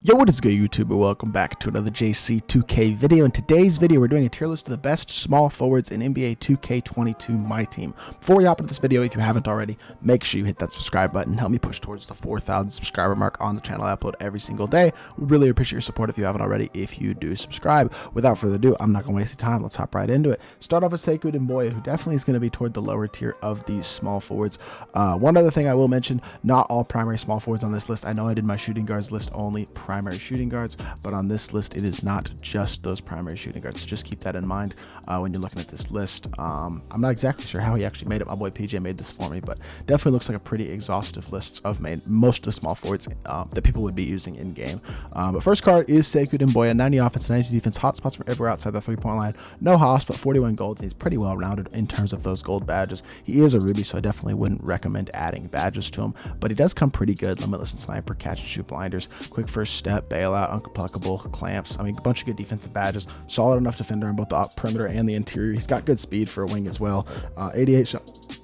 Yo, what is good, YouTuber? Welcome back to another JC2K video. In today's video, we're doing a tier list of the best small forwards in NBA 2K22 MyTEAM. Before we hop into this video, if you haven't already, make sure you hit that subscribe button. Help me push towards the 4,000 subscriber mark on the channel. I upload every single day. We really appreciate your support if you haven't already, if you do subscribe. Without further ado, I'm not going to waste time. Let's hop right into it. Start off with Sekou Doumbouya, who definitely is going to be toward the lower tier of these small forwards. One other thing I will mention, not all primary small forwards on this list. I know I did my shooting guards list only primary shooting guards, but on this list it is not just those primary shooting guards, so just keep that in mind when you're looking at this list. I'm not exactly sure how he actually made it. My boy PJ made this for me, but definitely looks like a pretty exhaustive list of most of the small forwards that people would be using in game. But first card is Sekou Doumbouya, 90 offense, 92 defense, hot spots from everywhere outside the 3-point line, no hops, but 41 golds, and he's pretty well rounded in terms of those gold badges. He is a ruby, so I definitely wouldn't recommend adding badges to him, but he does come pretty good. Limitless and sniper, catch and shoot blinders, quick first step, bailout, unpluckable, clamps. I mean, a bunch of good defensive badges. Solid enough defender on both the perimeter and the interior. He's got good speed for a wing as well. 88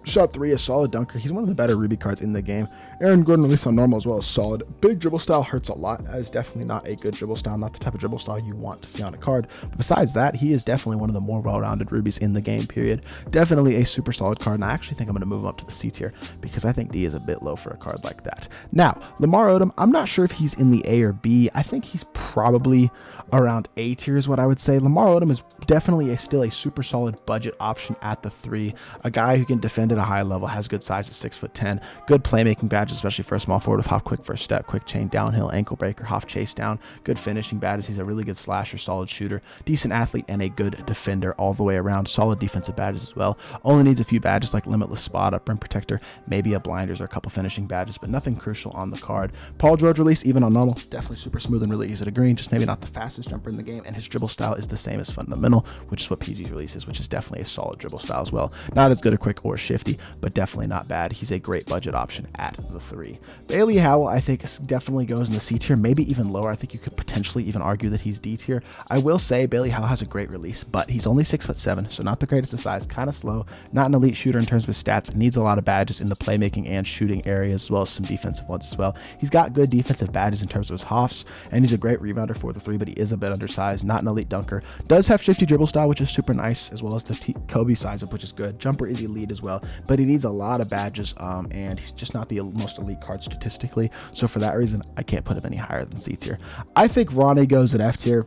shot 3, a solid dunker. He's one of the better ruby cards in the game. Aaron Gordon, at least on normal, as well as solid. Big dribble style hurts a lot. That is definitely not a good dribble style, not the type of dribble style you want to see on a card. But besides that, he is definitely one of the more well-rounded rubies in the game, period. Definitely a super solid card, and I actually think I'm going to move him up to the C tier because I think D is a bit low for a card like that. Now, Lamar Odom, I'm not sure if he's in the A or B. I think he's probably around A tier is what I would say. Lamar Odom is definitely still a super solid budget option at the 3. A guy who can defend at a high level, has good size at 6'10", good playmaking badges, especially for a small forward with hop, quick first step, quick chain, downhill, ankle breaker, hop chase down, good finishing badges. He's a really good slasher, solid shooter, decent athlete, and a good defender all the way around. Solid defensive badges as well. Only needs a few badges like limitless spot up, rim protector, maybe a blinders or a couple finishing badges, but nothing crucial on the card. Paul George release, even on normal, definitely super smooth and really easy to green, just maybe not the fastest jumper in the game, and his dribble style is the same as fundamental, which is what PG's release is, which is definitely a solid dribble style as well. Not as good a quick or shifty, but definitely not bad. He's a great budget option at the 3. Bailey Howell, I think, definitely goes in the C tier, maybe even lower. I think you could potentially even argue that he's D tier. I will say Bailey Howell has a great release, but he's only 6'7", so not the greatest of size, kind of slow, not an elite shooter in terms of his stats, needs a lot of badges in the playmaking and shooting areas, as well as some defensive ones as well. He's got good defensive badges in terms of his hops, and he's a great rebounder for the 3, but he is a bit undersized, not an elite dunker. Does have shifty dribble style, which is super nice, as well as the Kobe size up, which is good. Jumper is elite as well, but he needs a lot of badges, and he's just not the most elite card statistically, so for that reason, I can't put him any higher than C tier. I think Ronnie goes at F tier.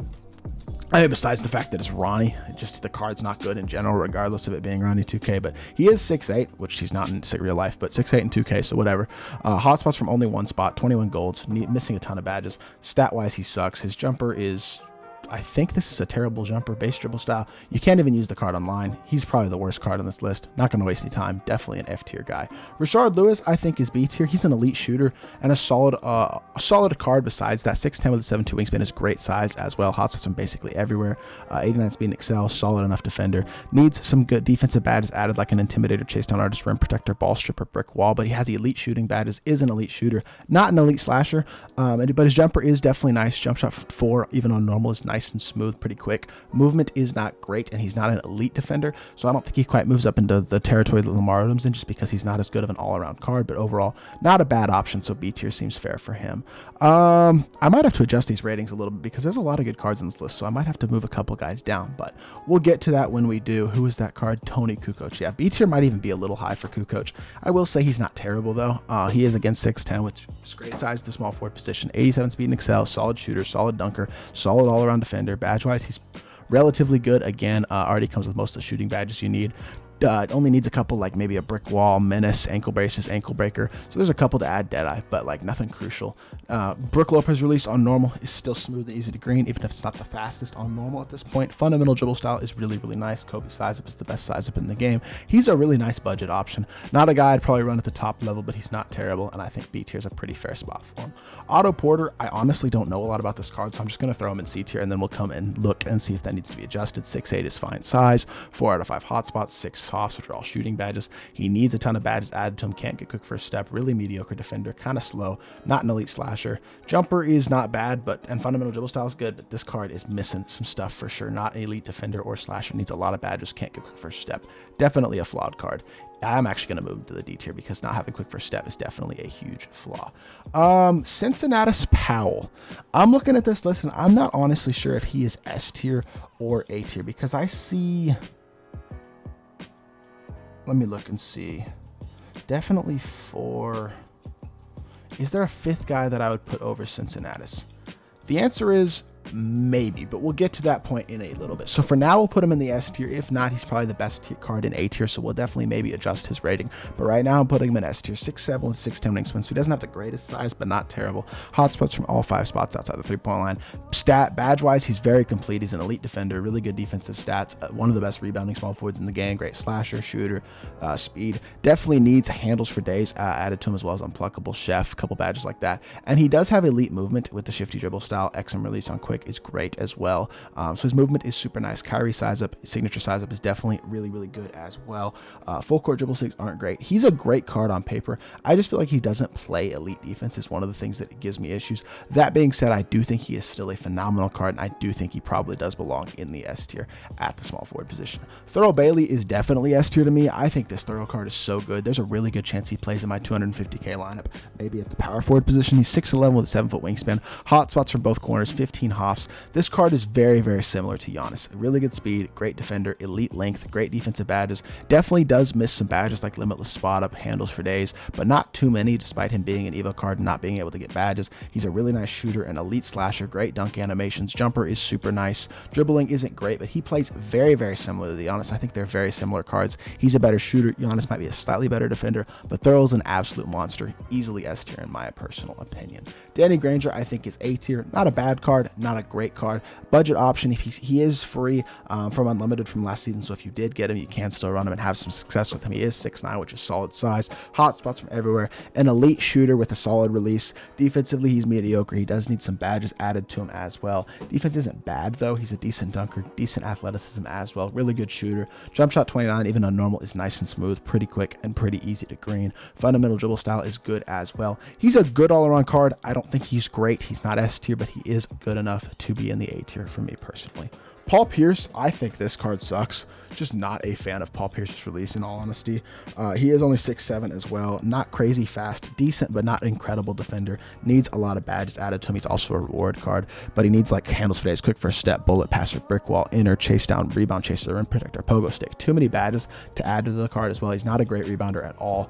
I mean, besides the fact that it's Ronnie, just the card's not good in general, regardless of it being Ronnie 2K, but he is 6'8", which he's not in real life, but 6'8" in 2K, so whatever. Hotspots from only one spot, 21 golds, missing a ton of badges. Stat-wise, he sucks. His jumper is... I think this is a terrible jumper, base dribble style. You can't even use the card online. He's probably the worst card on this list. Not going to waste any time. Definitely an F tier guy. Rashard Lewis, I think, is B tier. He's an elite shooter and a solid card besides that. 6'10" with a 7'2" wingspan is great size as well. Hotspots from basically everywhere. 89 speed and excel, solid enough defender. Needs some good defensive badges added like an intimidator, chase down artist, rim protector, ball stripper, brick wall, but he has the elite shooting badges, is an elite shooter, not an elite slasher, but his jumper is definitely nice. Jump shot 4, even on normal, is nice and smooth, pretty quick. Movement is not great, and he's not an elite defender, so I don't think he quite moves up into the territory that Lamar Odom's in, just because he's not as good of an all-around card, but overall, not a bad option, so B tier seems fair for him. I might have to adjust these ratings a little bit, because there's a lot of good cards in this list, so I might have to move a couple guys down, but we'll get to that when we do. Who is that card? Tony Kukoc. Yeah, B tier might even be a little high for Kukoc. I will say he's not terrible, though. He is, again, 6'10", which is great size, the small forward position, 87 speed and excel, solid shooter, solid dunker, solid all-around defender. Badge-wise, he's relatively good. Again, already comes with most of the shooting badges you need. It only needs a couple, like maybe a brick wall, menace, ankle braces, ankle breaker. So there's a couple to add Deadeye, but like nothing crucial. Brook Lopez release on normal is still smooth and easy to green, even if it's not the fastest on normal at this point. Fundamental dribble style is really, really nice. Kobe size up is the best size up in the game. He's a really nice budget option. Not a guy I'd probably run at the top level, but he's not terrible, and I think B tier is a pretty fair spot for him. Otto Porter, I honestly don't know a lot about this card, so I'm just going to throw him in C tier, and then we'll come and look and see if that needs to be adjusted. 6'8" is fine size, 4 out of 5 hotspots, 6 hops, which are all shooting badges. He needs a ton of badges added to him. Can't get quick first step. Really mediocre defender. Kind of slow. Not an elite slasher. Jumper is not bad, and fundamental dribble style is good, but this card is missing some stuff for sure. Not an elite defender or slasher. Needs a lot of badges. Can't get quick first step. Definitely a flawed card. I'm actually going to move to the D tier because not having quick first step is definitely a huge flaw. Cincinnatus Powell. I'm looking at this list and I'm not honestly sure if he is S tier or A tier because I see... Let me look and see. Definitely 4. Is there a 5th guy that I would put over Cincinnatus? The answer is maybe, but we'll get to that point in a little bit. So for now, we'll put him in the S tier. If not, he's probably the best card in A tier, so we'll definitely maybe adjust his rating. But right now, I'm putting him in S tier, 6'7" with 6'10" wingspan, so he doesn't have the greatest size, but not terrible. Hotspots from all 5 spots outside the 3-point line. Badge-wise, he's very complete. He's an elite defender, really good defensive stats, one of the best rebounding small forwards in the game, great slasher, shooter, speed. Definitely needs handles for days added to him, as well as unpluckable, chef, a couple badges like that. And he does have elite movement with the shifty dribble style. XM release on quick is great as well. So his movement is super nice. Kyrie size up, signature size up is definitely really, really good as well. Full court dribble sticks aren't great. He's a great card on paper. I just feel like he doesn't play elite defense is one of the things that gives me issues. That being said, I do think he is still a phenomenal card, and I do think he probably does belong in the S tier at the small forward position. Thurl Bailey is definitely S tier to me. I think this Thurl card is so good. There's a really good chance he plays in my 250k lineup, maybe at the power forward position. He's 6'11" with a 7-foot wingspan. Hot spots from both corners, 15 hops. This card is very, very similar to Giannis. Really good speed, great defender, elite length, great defensive badges. Definitely does miss some badges like limitless spot up, handles for days, but not too many despite him being an Evo card and not being able to get badges. He's a really nice shooter, an elite slasher, great dunk animations. Jumper is super nice. Dribbling isn't great, but he plays very, very similar to Giannis. I think they're very similar cards. He's a better shooter. Giannis might be a slightly better defender, but Thurl's an absolute monster. Easily S tier in my personal opinion. Danny Granger, I think, is A tier. Not a bad card, not a great card. Budget option. If he is free from Unlimited from last season, so if you did get him, you can still run him and have some success with him. He is 6'9", which is solid size. Hot spots from everywhere. An elite shooter with a solid release. Defensively, he's mediocre. He does need some badges added to him as well. Defense isn't bad, though. He's a decent dunker, decent athleticism as well. Really good shooter. Jump shot 29, even on normal, is nice and smooth, pretty quick, and pretty easy to green. Fundamental dribble style is good as well. He's a good all-around card. I don't think he's great. He's not S tier, but he is good enough to be in the A tier for me personally. Paul Pierce, I think this card sucks. Just not a fan of Paul Pierce's release, in all honesty. He is only 6'7" as well. Not crazy fast. Decent, but not incredible defender. Needs a lot of badges added to him. He's also a reward card, but he needs like handles for days, quick first step, bullet passer, brick wall, inner, chase down, rebound chaser, rim protector, pogo stick. Too many badges to add to the card as well. He's not a great rebounder at all.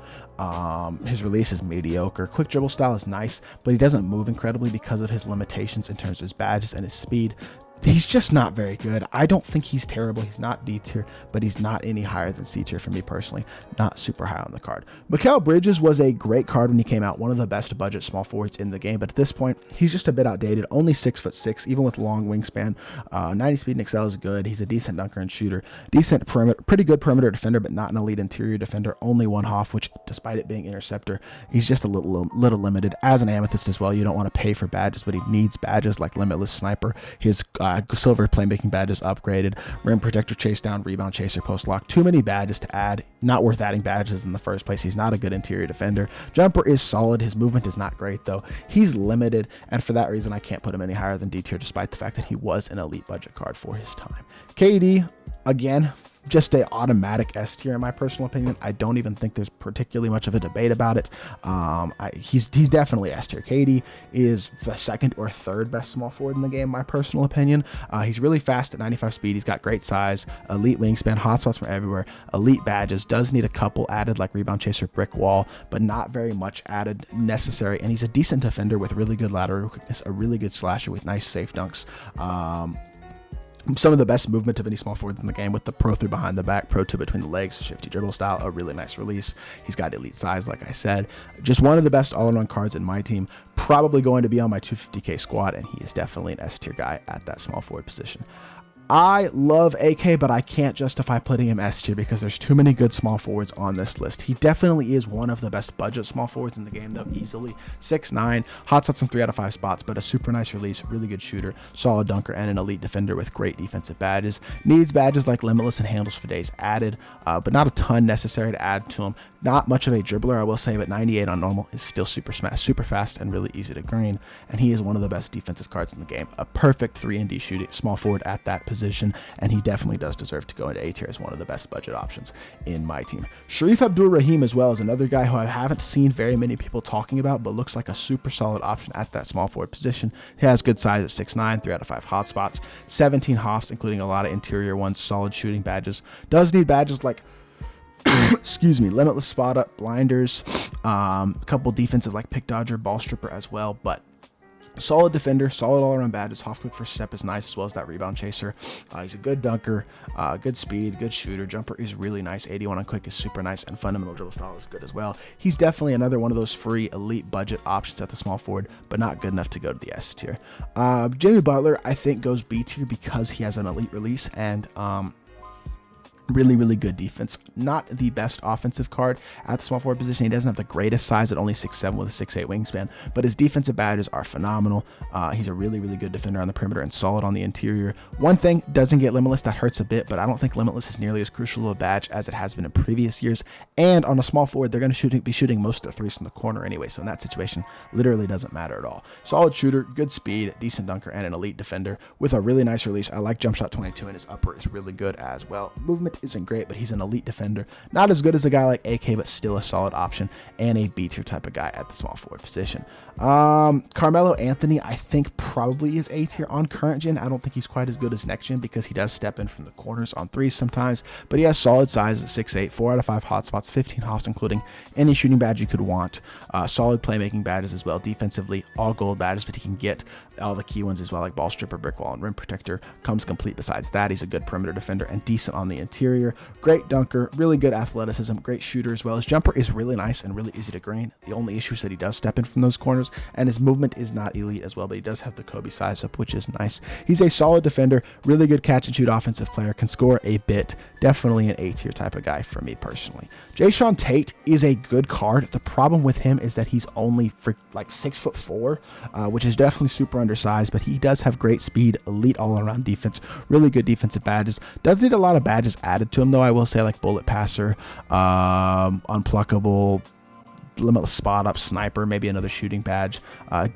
His release is mediocre. Quick dribble style is nice, but he doesn't move incredibly because of his limitations in terms of his badges and his speed. He's just not very good. I don't think he's terrible. He's not D tier, but he's not any higher than C tier for me personally. Not super high on the card. Mikal Bridges was a great card when he came out. One of the best budget small forwards in the game, but at this point, he's just a bit outdated. Only 6'6", even with long wingspan. 90 speed and excel is good. He's a decent dunker and shooter. Decent perimeter, pretty good perimeter defender, but not an elite interior defender. Only 1 HOF, which despite it being interceptor, he's just a little limited. As an amethyst as well, you don't want to pay for badges, but he needs badges like limitless sniper. His silver playmaking badges upgraded, rim protector, chase down, rebound chaser, post lock. Too many badges to add. Not worth adding badges in the first place. He's not a good interior defender. Jumper is solid. His movement is not great though. He's limited, and for that reason I can't put him any higher than D tier, despite the fact that he was an elite budget card for his time. KD, again, just a automatic S tier in my personal opinion. I don't even think there's particularly much of a debate about it. He's definitely S tier. KD is the 2nd or 3rd best small forward in the game, in my personal opinion. He's really fast at 95 speed. He's got great size, elite wingspan, hotspots from everywhere, elite badges. Does need a couple added like rebound chaser, brick wall, but not very much added necessary. And he's a decent defender with really good lateral quickness, a really good slasher with nice safe dunks. Some of the best movement of any small forward in the game with the pro through behind the back, pro two between the legs, shifty dribble style, a really nice release. He's got elite size, like I said. Just one of the best all-around cards in my team. Probably going to be on my 250k squad, and he is definitely an S tier guy at that small forward position. I love AK, but I can't justify putting him S tier because there's too many good small forwards on this list. He definitely is one of the best budget small forwards in the game, though, easily. 6'9", hot shots in 3 out of 5 spots, but a super nice release, really good shooter, solid dunker, and an elite defender with great defensive badges. Needs badges like Limitless and Handles for Days added, but not a ton necessary to add to him. Not much of a dribbler, I will say, but 98 on normal is still super fast and really easy to green, and he is one of the best defensive cards in the game. A perfect 3-and-D shooting small forward at that position, and he definitely does deserve to go into A tier as one of the best budget options in my team. Sharif Abdul-Rahim as well is another guy who I haven't seen very many people talking about, but looks like a super solid option at that small forward position. He has good size at 6'9", 3 out of 5 hot spots, 17 hoffs, including a lot of interior ones, solid shooting badges. Does need badges like excuse me, limitless spot up, blinders, a couple defensive like pick dodger, ball stripper as well, but solid defender, solid all-around badges. Half quick first step is nice, as well as that rebound chaser. He's a good dunker, good speed, good shooter. Jumper is really nice. 81 on quick is super nice, and fundamental dribble style is good as well. He's definitely another one of those free elite budget options at the small forward, but not good enough to go to the S tier. Jimmy Butler, I think, goes B tier because he has an elite release and really good defense. Not the best offensive card at the small forward position. He doesn't have the greatest size at only 6'7" with a 6'8" wingspan, but his defensive badges are phenomenal. He's a really good defender on the perimeter and solid on the interior. One thing, doesn't get Limitless. That hurts a bit, but I don't think Limitless is nearly as crucial of a badge as it has been in previous years. And on a small forward, they're going to be shooting most of the threes from the corner anyway, so in that situation, literally doesn't matter at all. Solid shooter, good speed, decent dunker, and an elite defender with a really nice release. I like jump shot 22, and his upper is really good as well. Movement isn't great, but he's an elite defender. Not as good as a guy like AK, but still a solid option and a B tier type of guy at the small forward position. Carmelo Anthony, I think probably is A tier on current gen. I don't think he's quite as good as next gen because he does step in from the corners on threes sometimes, but he has solid size at 6'8", 4 out of 5 hot spots, 15 hoffs, including any shooting badge you could want. Solid playmaking badges as well. Defensively, all gold badges, but he can get all the key ones as well, like ball stripper, brick wall, and rim protector. Comes complete besides that. He's a good perimeter defender and decent on the interior. Great dunker, really good athleticism, great shooter as well. His jumper is really nice and really easy to green. The only issue is that he does step in from those corners, and his movement is not elite as well, but he does have the Kobe size up, which is nice. He's a solid defender, really good catch and shoot offensive player, can score a bit. Definitely an A tier type of guy for me personally. Jayshawn Tate is a good card. The problem with him is that he's only for like 6'4", which is definitely super undersized, but he does have great speed, elite all-around defense, really good defensive badges. Does need a lot of badges added to him, though, I will say, like bullet passer, unpluckable, limitless spot up, sniper, maybe another shooting badge.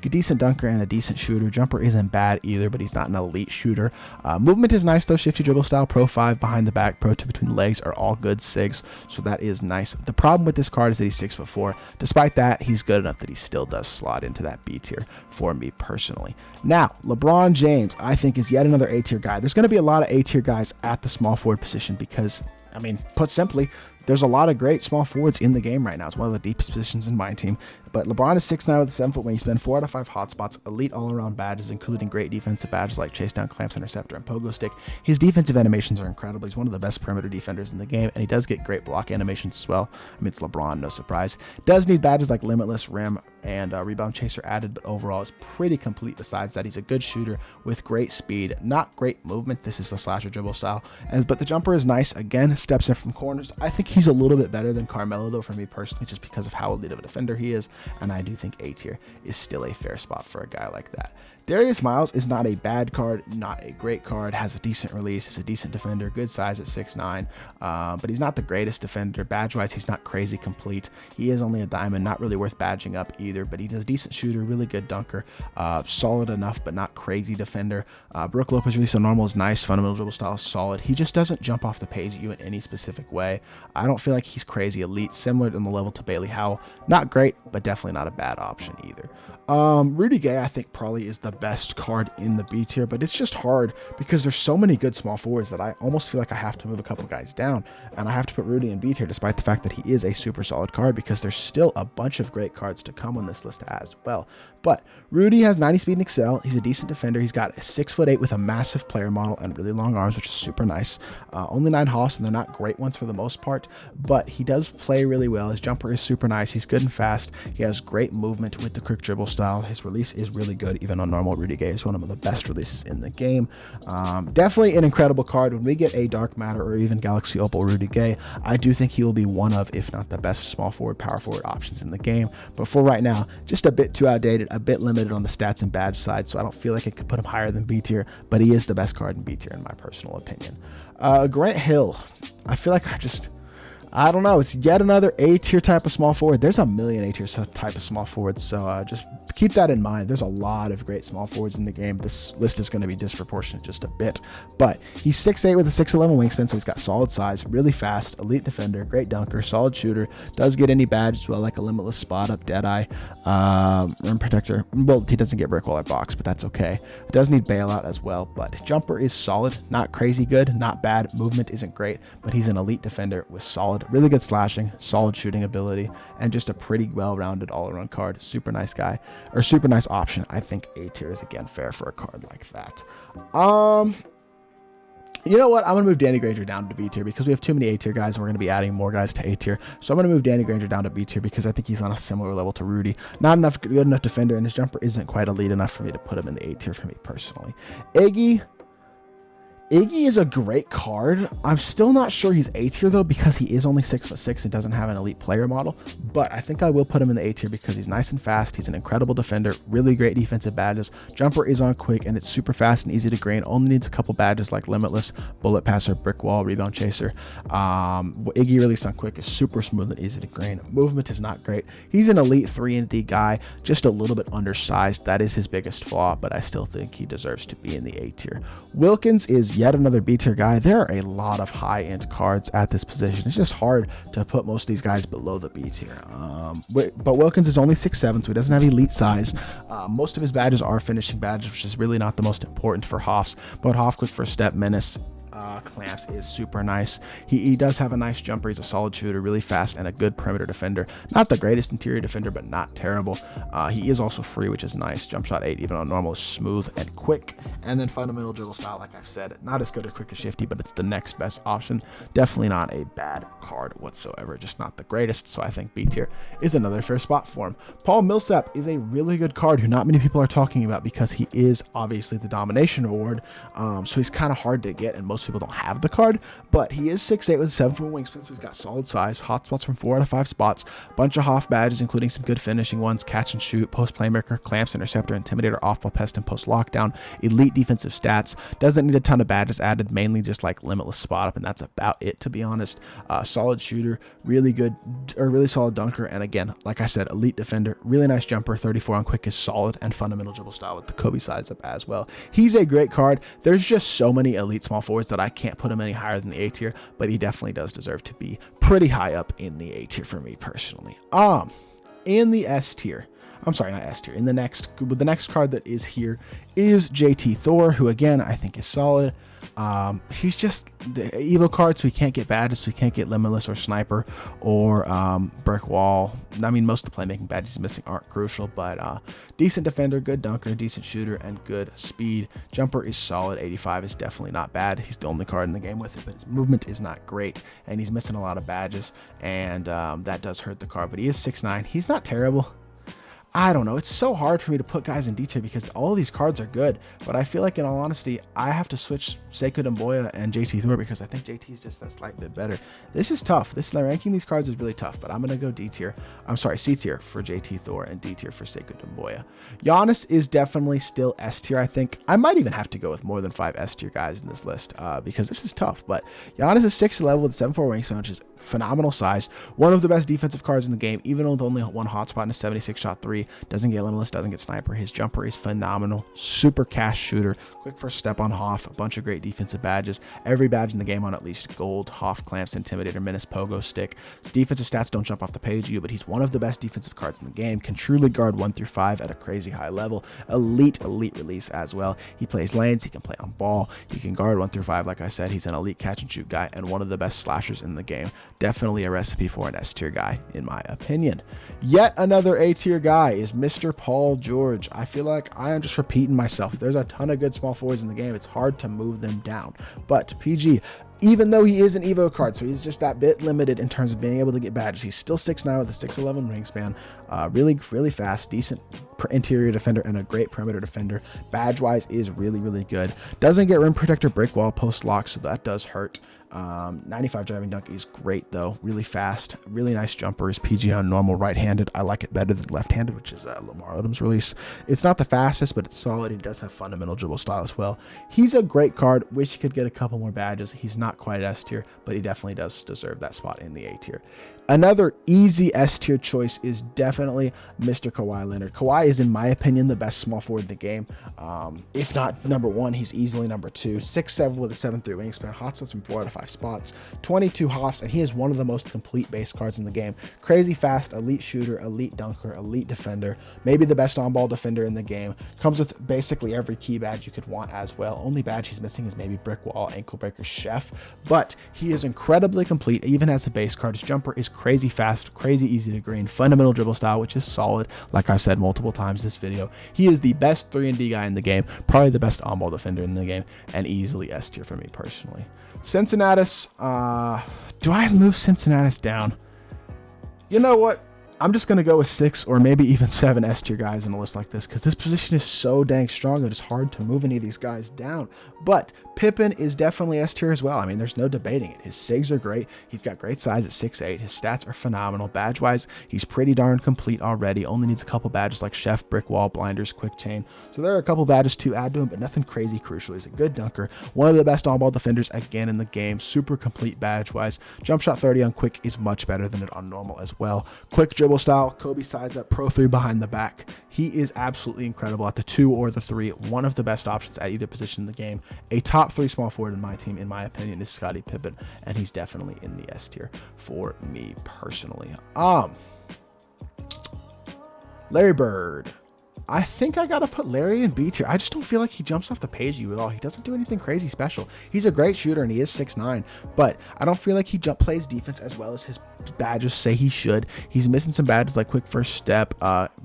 Decent dunker and a decent shooter. Jumper isn't bad either, but he's not an elite shooter. Movement is nice though. Shifty dribble style, pro 5 behind the back, pro 2 between the legs are all good sigs, so that is nice. The problem with this card is that he's 6'4". Despite that, he's good enough that he still does slot into that B tier for me personally. Now, LeBron James, I think, is yet another A tier guy. There's going to be a lot of A tier guys at the small forward position because, I mean, put simply, there's a lot of great small forwards in the game right now. It's one of the deepest positions in my team. But LeBron is 6'9" with a 7-foot wingspan, 4 out of 5 hotspots, elite all-around badges, including great defensive badges like chase down, clamps, interceptor, and pogo stick. His defensive animations are incredible. He's one of the best perimeter defenders in the game, and he does get great block animations as well. I mean, it's LeBron, no surprise. Does need badges like limitless, rim, and rebound chaser added, but overall is pretty complete. Besides that, he's a good shooter with great speed, not great movement. This is the slasher dribble style, but the jumper is nice. Again, steps in from corners. I think he's a little bit better than Carmelo, though, for me personally, just because of how elite of a defender he is, and I do think A tier is still a fair spot for a guy like that. Darius Miles is not a bad card, not a great card, has a decent release, is a decent defender, good size at 6'9", but he's not the greatest defender. Badge-wise, he's not crazy complete. He is only a diamond, not really worth badging up either, but he's a decent shooter, really good dunker, solid enough, but not crazy defender. Brook Lopez release on normal is nice, fundamental dribble style is solid. He just doesn't jump off the page at you in any specific way. I don't feel like he's crazy elite, similar in the level to Bailey Howell. Not great, but definitely not a bad option either. Rudy Gay, I think, probably is the best card in the B tier, but it's just hard because there's so many good small forwards that I almost feel like I have to move a couple guys down, and I have to put Rudy in B tier despite the fact that he is a super solid card, because there's still a bunch of great cards to come on this list as well. But Rudy has 90 speed and excel. He's a decent defender. He's got a 6'8" with a massive player model and really long arms, which is super nice. Only 9 hoffs, and they're not great ones for the most part, but he does play really well. His jumper is super nice. He's good and fast. He He has great movement with the quick dribble style. His release is really good, even on normal. Rudy Gay is one of the best releases in the game. Definitely an incredible card. When we get a Dark Matter or even Galaxy Opal Rudy Gay, I do think he will be one of, if not the best small forward, power forward options in the game. But for right now, just a bit too outdated, a bit limited on the stats and badge side, so I don't feel like I could put him higher than B tier, but he is the best card in B tier in my personal opinion. Grant Hill, I feel like I don't know. It's yet another A tier type of small forward. There's a million A tier type of small forwards, so just keep that in mind. There's a lot of great small forwards in the game. This list is going to be disproportionate just a bit, but he's 6'8" with a 6'11" wingspan, so he's got solid size, really fast, elite defender, great dunker, solid shooter, does get any badge as well, like a limitless spot up, Deadeye, rim protector. Well, he doesn't get brick wall or box, but that's okay. Does need bailout as well, but jumper is solid, not crazy good, not bad. Movement isn't great, but he's an elite defender with solid, really good slashing, solid shooting ability, and just a pretty well-rounded all-around card. Super nice guy, or super nice option. I think A tier is again fair for a card like that. You know what? I'm going to move Danny Granger down to B tier because we have too many A tier guys and we're going to be adding more guys to A tier. So I'm going to move Danny Granger down to B tier because I think he's on a similar level to Rudy. Not enough good enough defender, and his jumper isn't quite elite enough for me to put him in the A tier for me personally. Iggy is a great card. I'm still not sure he's A tier though because he is only 6'6" and doesn't have an elite player model, but I think I will put him in the A tier because he's nice and fast. He's an incredible defender, really great defensive badges. Jumper is on quick and it's super fast and easy to green. Only needs a couple badges like limitless, bullet passer, brick wall, rebound chaser. Iggy release on quick is super smooth and easy to green. Movement is not great. He's an elite 3-and-D guy, just a little bit undersized. That is his biggest flaw, but I still think he deserves to be in the A tier. Wilkins is yet another B tier guy. There are a lot of high-end cards at this position. It's just hard to put most of these guys below the B tier. But Wilkins is only 6'7", so he doesn't have elite size. Most of his badges are finishing badges, which is really not the most important for Hoffs. But Hoff quick first step, menace, clamps is super nice. He does have a nice jumper. He's a solid shooter, really fast, and a good perimeter defender. Not the greatest interior defender, but not terrible. He is also free, which is nice. Jump shot 8, even on normal, is smooth and quick. And then fundamental dribble style, like I've said, not as good or quick as Shifty, but it's the next best option. Definitely not a bad card whatsoever, just not the greatest. So I think B tier is another fair spot for him. Paul Millsap is a really good card who not many people are talking about because he is obviously the domination award. So he's kind of hard to get, and most people don't have the card, but he is 6'8" with a 7-foot wingspan, so he's got solid size, hot spots from 4 out of 5 spots, bunch of Hoff badges, including some good finishing ones, catch and shoot, post playmaker, clamps, interceptor, intimidator, off-ball pest, and post lockdown, elite defensive stats, doesn't need a ton of badges added, mainly just like limitless spot up, and that's about it, to be honest. Solid shooter, really good, or really solid dunker, and again, like I said, elite defender, really nice jumper, 34 on quick is solid, and fundamental dribble style with the Kobe size up as well. He's a great card. There's just so many elite small forwards that I can't put him any higher than the A tier, but he definitely does deserve to be pretty high up in the A tier for me personally. In the S tier, I'm sorry, not S tier. In the next card that is here is JT Thor, who again I think is solid. He's just the Evo card, so he can't get badges, so he can't get limitless or sniper or brick wall. I mean, most of the playmaking badges he's missing aren't crucial, but decent defender, good dunker, decent shooter, and good speed. Jumper is solid. 85 is definitely not bad. He's the only card in the game with it, but his movement is not great, and he's missing a lot of badges, and that does hurt the card. But he is 6'9". He's not terrible. I don't know. It's so hard for me to put guys in D tier because all these cards are good, but I feel like in all honesty, I have to switch Sekou Doumbouya and JT Thor because I think JT is just a slight bit better. This is tough. Ranking these cards is really tough, but I'm going to go D tier. I'm sorry, C tier for JT Thor and D tier for Sekou Doumbouya. Giannis is definitely still S tier. I think I might even have to go with more than 5 S tier guys in this list because this is tough, but Giannis is 6'11" with 7'4" wingspan, which is phenomenal size. One of the best defensive cards in the game, even with only one hotspot and a 76 shot 3. Doesn't get limitless, doesn't get sniper. His jumper is phenomenal. Super cash shooter. Quick first step on Hoff. A bunch of great defensive badges. Every badge in the game on at least gold. Hoff, clamps, intimidator, menace, pogo stick. His defensive stats don't jump off the page, but he's one of the best defensive cards in the game. Can truly guard 1 through 5 at a crazy high level. Elite release as well. He plays lanes. He can play on ball. He can guard 1 through 5. Like I said, he's an elite catch and shoot guy and one of the best slashers in the game. Definitely a recipe for an S tier guy, in my opinion. Yet another A tier guy is Mr. Paul George. I feel like I am just repeating myself. There's a ton of good small forwards in the game. It's hard to move them down. But PG, even though he is an Evo card, so he's just that bit limited in terms of being able to get badges. He's still 6'9" with a 6'11" wingspan, really fast, decent interior defender, and a great perimeter defender. Badge-wise is really good. Doesn't get rim protector, brick wall, post lock, so that does hurt. 95 driving dunk is great though, really fast, really nice jumper. Is PG on normal right-handed. I like it better than left-handed, which is Lamar Odom's release. It's not the fastest, but it's solid. He does have fundamental dribble style as well. He's a great card. Wish he could get a couple more badges. He's not quite S tier, but he definitely does deserve that spot in the A tier. Another easy S tier choice is definitely Mr. Kawhi Leonard. Kawhi is, in my opinion, the best small forward in the game. If not number one, he's easily number two. 6'7" with a 7'3" wingspan, hotspots from 4 out of 5 spots, 22 hops, and he is one of the most complete base cards in the game. Crazy fast, elite shooter, elite dunker, elite defender, maybe the best on-ball defender in the game. Comes with basically every key badge you could want as well. Only badge he's missing is maybe brick wall, ankle breaker, chef, but he is incredibly complete, even as a base card. His jumper is crazy fast, crazy easy to green, fundamental dribble style, which is solid. Like I've said multiple times this video, he is the best 3-and-D guy in the game, probably the best on-ball defender in the game, and easily S tier for me personally. Cincinnatus, do I move Cincinnatus down? You know what? I'm just going to go with 6 or maybe even 7 S tier guys in a list like this, because this position is so dang strong that it's hard to move any of these guys down. But Pippen is definitely S tier as well. I mean, there's no debating it. His SIGs are great. He's got great size at 6'8". His stats are phenomenal. Badge-wise, he's pretty darn complete already. Only needs a couple badges like Chef, Brick Wall, Blinders, Quick Chain. So there are a couple badges to add to him, but nothing crazy crucial. He's a good dunker. One of the best on-ball defenders again in the game. Super complete badge-wise. Jump shot 30 on quick is much better than it on normal as well. Quick dribble style, Kobe size up, Pro 3 behind the back. He is absolutely incredible at the 2 or the 3. One of the best options at either position in the game. A top 3 small forward in my team, in my opinion, is Scottie Pippen, and he's definitely in the S tier for me personally. Larry Bird. I think I gotta put Larry in B tier. I just don't feel like he jumps off the page at all. He doesn't do anything crazy special. He's a great shooter and he is 6'9", but I don't feel like he plays defense as well as his badges say he should. He's missing some badges like quick first step,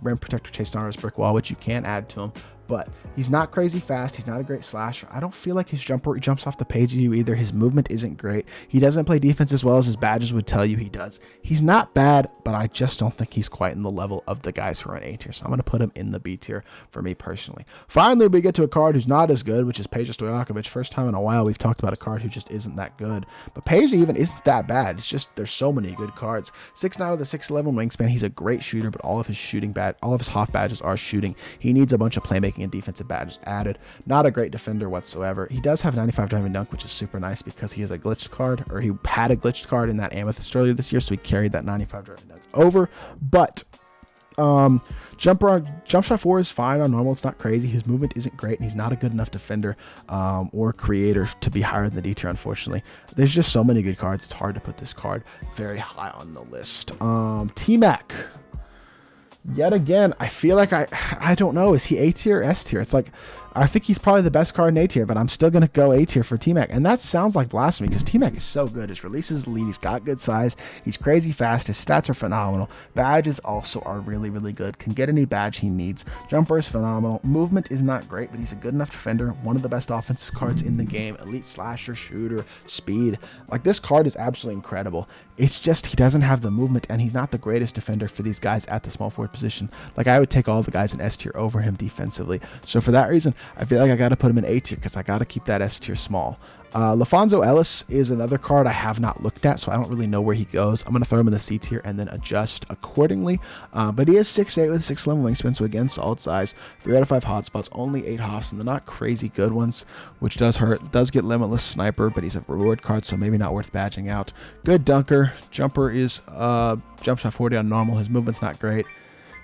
rim protector, chase down brick wall, which you can add to him. But he's not crazy fast. He's not a great slasher. I don't feel like his jumper jumps off the page at you either. His movement isn't great. He doesn't play defense as well as his badges would tell you he does. He's not bad, but I just don't think he's quite in the level of the guys who are in A tier. So I'm going to put him in the B tier for me personally. Finally, we get to a card who's not as good, which is Peja Stojakovic. First time in a while we've talked about a card who just isn't that good. But Peja even isn't that bad. It's just there's so many good cards. 6'9" with a 6'11" wingspan. He's a great shooter, but all of his Hoff badges are shooting. He needs a bunch of playmaking and defensive badges added. Not a great defender whatsoever. He does have 95 driving dunk, which is super nice because he has a glitched card, or he had a glitched card in that Amethyst earlier this year, so he carried that 95 driving dunk over. But jump shot 4 is fine on normal. It's not crazy. His movement isn't great, and he's not a good enough defender or creator to be higher than the D tier, unfortunately. There's just so many good cards. It's hard to put this card very high on the list. T-Mac. Yet again, I feel like I don't know. Is he A tier or S tier? It's like, I think he's probably the best card in A tier, but I'm still going to go A tier for T-Mac. And that sounds like blasphemy because T-Mac is so good. His release is elite. He's got good size. He's crazy fast. His stats are phenomenal. Badges also are really good. Can get any badge he needs. Jumper is phenomenal. Movement is not great, but he's a good enough defender. One of the best offensive cards in the game. Elite slasher, shooter, speed. Like, this card is absolutely incredible. It's just he doesn't have the movement, and he's not the greatest defender for these guys at the small forward position. Like, I would take all the guys in S tier over him defensively. So for that reason, I feel like I got to put him in A tier because I got to keep that S tier small. LaFonso Ellis is another card I have not looked at, so I don't really know where he goes. I'm going to throw him in the C tier and then adjust accordingly. But he is 6'8" with 6'11" wingspan, so again, solid size. 3 out of 5 hotspots, only 8 hops, and they're not crazy good ones, which does hurt. Does get limitless sniper, but he's a reward card, so maybe not worth badging out. Good dunker. Jumper is jump shot 40 on normal. His movement's not great.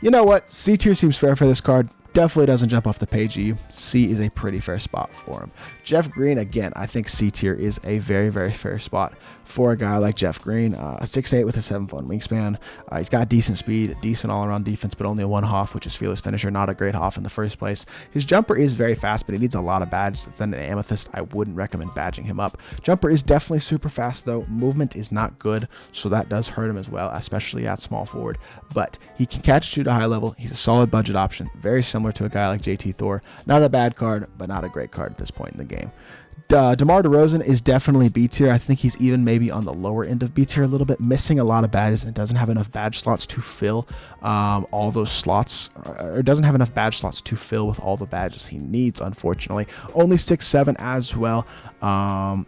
You know what? C tier seems fair for this card. Definitely doesn't jump off the page at you. C is a pretty fair spot for him. Jeff Green, again, I think C tier is a very fair spot for a guy like Jeff Green. 6'8" with a 7'1" wingspan. He's got decent speed, decent all-around defense, but only 1 Hoff, which is fearless finisher. Not a great Hoff in the first place. His jumper is very fast, but he needs a lot of badges. It's then an Amethyst. I wouldn't recommend badging him up. Jumper is definitely super fast, though. Movement is not good, so that does hurt him as well, especially at small forward. But he can catch and shoot at a high level. He's a solid budget option, very similar similar to a guy like JT Thor. Not a bad card, but not a great card at this point in the game. DeMar DeRozan is definitely B tier. I think he's even maybe on the lower end of B tier a little bit, missing a lot of badges and doesn't have enough badge slots to fill all those slots, or doesn't have enough badge slots to fill with all the badges he needs, unfortunately. Only 6'7" as well.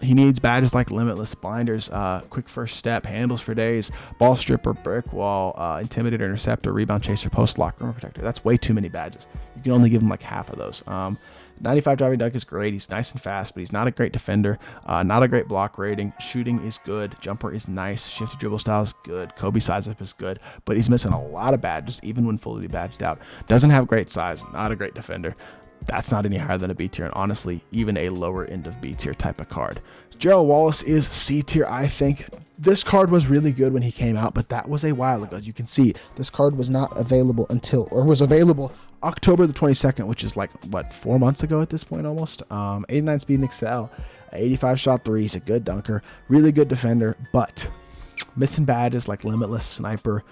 He needs badges like Limitless, Blinders, Quick First Step, Handles for Days, Ball Stripper, Brick Wall, Intimidator, Interceptor, Rebound Chaser, Post Lock, Rim Protector. That's way too many badges. You can only give him like half of those. 95 driving dunk is great. He's nice and fast, but he's not a great defender. Not a great block rating. Shooting is good. Jumper is nice. Shifty dribble style is good. Kobe size up is good, but he's missing a lot of badges, even when fully badged out. Doesn't have great size. Not a great defender. That's not any higher than a B tier, and honestly, even a lower end of B tier type of card. Gerald Wallace is C tier, I think. This card was really good when he came out, but that was a while ago. As you can see, this card was not available until, or was available October the 22nd, which is like, what, 4 months ago at this point almost? 89 speed and excel, 85 shot three. He's a good dunker, really good defender, but missing badges like Limitless, Sniper,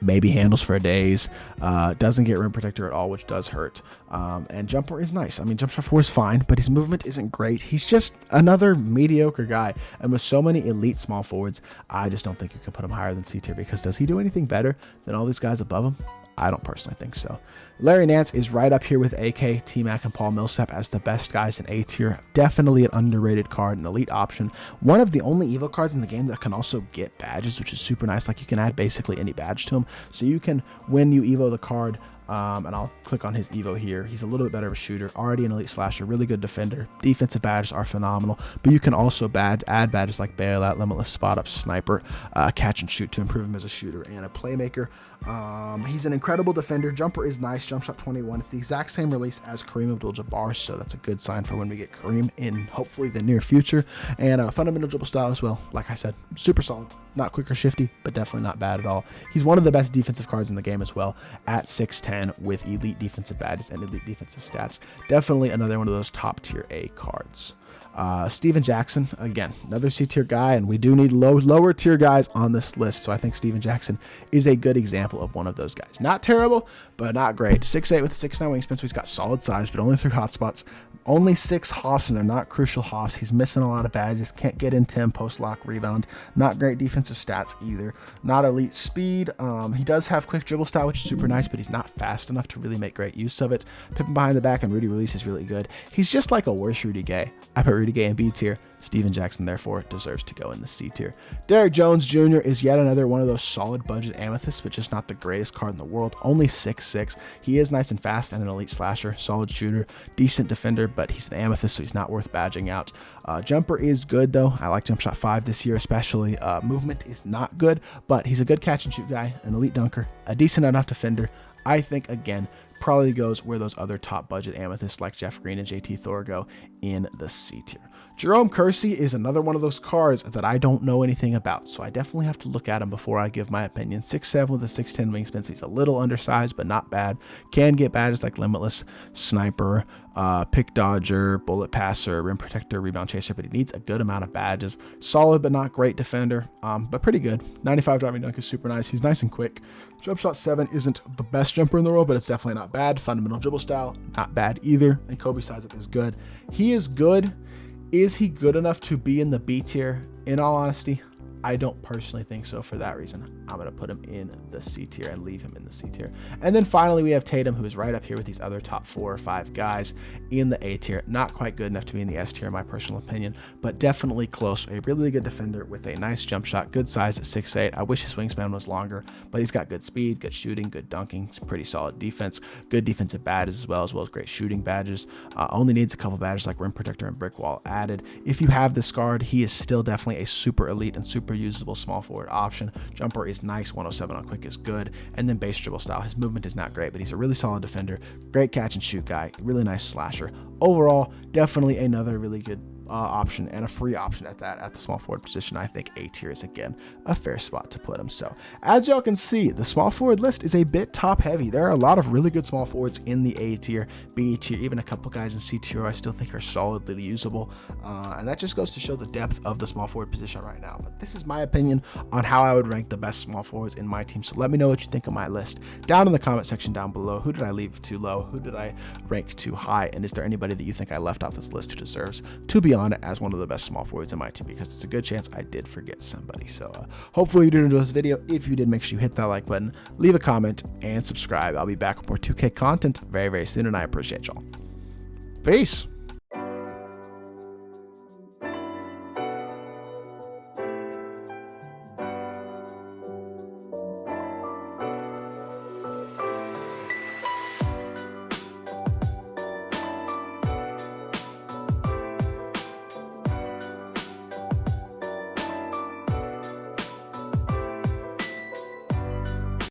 maybe Handles for Days, doesn't get Rim Protector at all, which does hurt. And Jumper is nice. I mean, Jump Shot 4 is fine, but his movement isn't great. He's just another mediocre guy. And with so many elite small forwards, I just don't think you can put him higher than C tier, because does he do anything better than all these guys above him? I don't personally think so. Larry Nance is right up here with AK, T-Mac, and Paul Millsap as the best guys in A tier. Definitely an underrated card, an elite option. One of the only Evo cards in the game that can also get badges, which is super nice. Like, you can add basically any badge to him. So you can, when you Evo the card, and I'll click on his Evo here. He's a little bit better of a shooter, already an elite slasher, really good defender. Defensive badges are phenomenal, but you can also add badges like Bailout, Limitless, Spot Up, Sniper, Catch and Shoot to improve him as a shooter and a playmaker. He's an incredible defender. Jumper is nice. Jump shot 21. It's the exact same release as Kareem Abdul-Jabbar, so that's a good sign for when we get Kareem in hopefully the near future. And fundamental dribble style as well. Like I said, super solid. Not quick or shifty, but definitely not bad at all. He's one of the best defensive cards in the game as well, at 6'10", with elite defensive badges and elite defensive stats. Definitely another one of those top tier A cards. Steven Jackson, again, another C tier guy, and we do need lower tier guys on this list, so I think Steven Jackson is a good example of one of those guys. Not terrible, but not great. 6'8" with 6'9" wingspan, so he's got solid size, but only 3 hotspots. Only 6 hops, and they're not crucial hops. He's missing a lot of badges. Can't get into him, post lock, rebound. Not great defensive stats either. Not elite speed. He does have quick dribble style, which is super nice, but he's not fast enough to really make great use of it. Pippin behind the back and Rudy release is really good. He's just like a worse Rudy Gay. I put Rudy Gay in B tier. Steven Jackson, therefore, deserves to go in the C tier. Derrick Jones Jr. is yet another one of those solid budget amethysts, but just not the greatest card in the world. Only 6'6". He is nice and fast and an elite slasher, solid shooter, decent defender, but he's an amethyst, so he's not worth badging out. Jumper is good, though. I like Jump Shot 5 this year, especially. Movement is not good, but he's a good catch and shoot guy, an elite dunker, a decent enough defender. I think, again, probably goes where those other top budget amethysts like Jeff Green and JT Thor go, in the C tier. Jerome Kersey is another one of those cards that I don't know anything about, so I definitely have to look at him before I give my opinion. 6'7" with a 6'10" wingspan, so he's a little undersized, but not bad. Can get badges like Limitless, Sniper, Pick Dodger, Bullet Passer, Rim Protector, Rebound Chaser, but he needs a good amount of badges. Solid but not great defender, but pretty good. 95 driving dunk is super nice. He's nice and quick. Jump Shot 7 isn't the best jumper in the world, but it's definitely not bad. Fundamental dribble style, not bad either. And Kobe size up is good. He is good. Is he good enough to be in the B tier? In all honesty, I don't personally think so. For that reason, I'm going to put him in the C tier and leave him in the C tier. And then finally, we have Tatum, who is right up here with these other top 4 or 5 guys in the A tier. Not quite good enough to be in the S tier, in my personal opinion, but definitely close. A really good defender with a nice jump shot, good size at 6'8". I wish his wingspan was longer, but he's got good speed, good shooting, good dunking, pretty solid defense, good defensive badges as well as great shooting badges. Only needs a couple badges like Rim Protector and Brick Wall added. If you have this card, he is still definitely a super elite and super usable small forward option. Jumper is nice, 107 on quick is good, and then base dribble style. His movement is not great, but he's a really solid defender, great catch and shoot guy, really nice slasher. Overall, definitely another really good option and a free option at that at the small forward position. I think A tier is again a fair spot to put him. So as y'all can see, the small forward list is a bit top heavy. There are a lot of really good small forwards in the A tier, B tier, even a couple guys in C tier I still think are solidly usable, and that just goes to show the depth of the small forward position right now. But this is my opinion on how I would rank the best small forwards in my team. So let me know what you think of my list down in the comment section down below. Who did I leave too low? Who did I rank too high? And is there anybody that you think I left off this list who deserves to be on it as one of the best small forwards in my team? Because there's a good chance I did forget somebody. So hopefully you did enjoy this video. If you did, make sure you hit that like button, leave a comment, and subscribe. I'll be back with more 2K content very, very soon, and I appreciate y'all. Peace.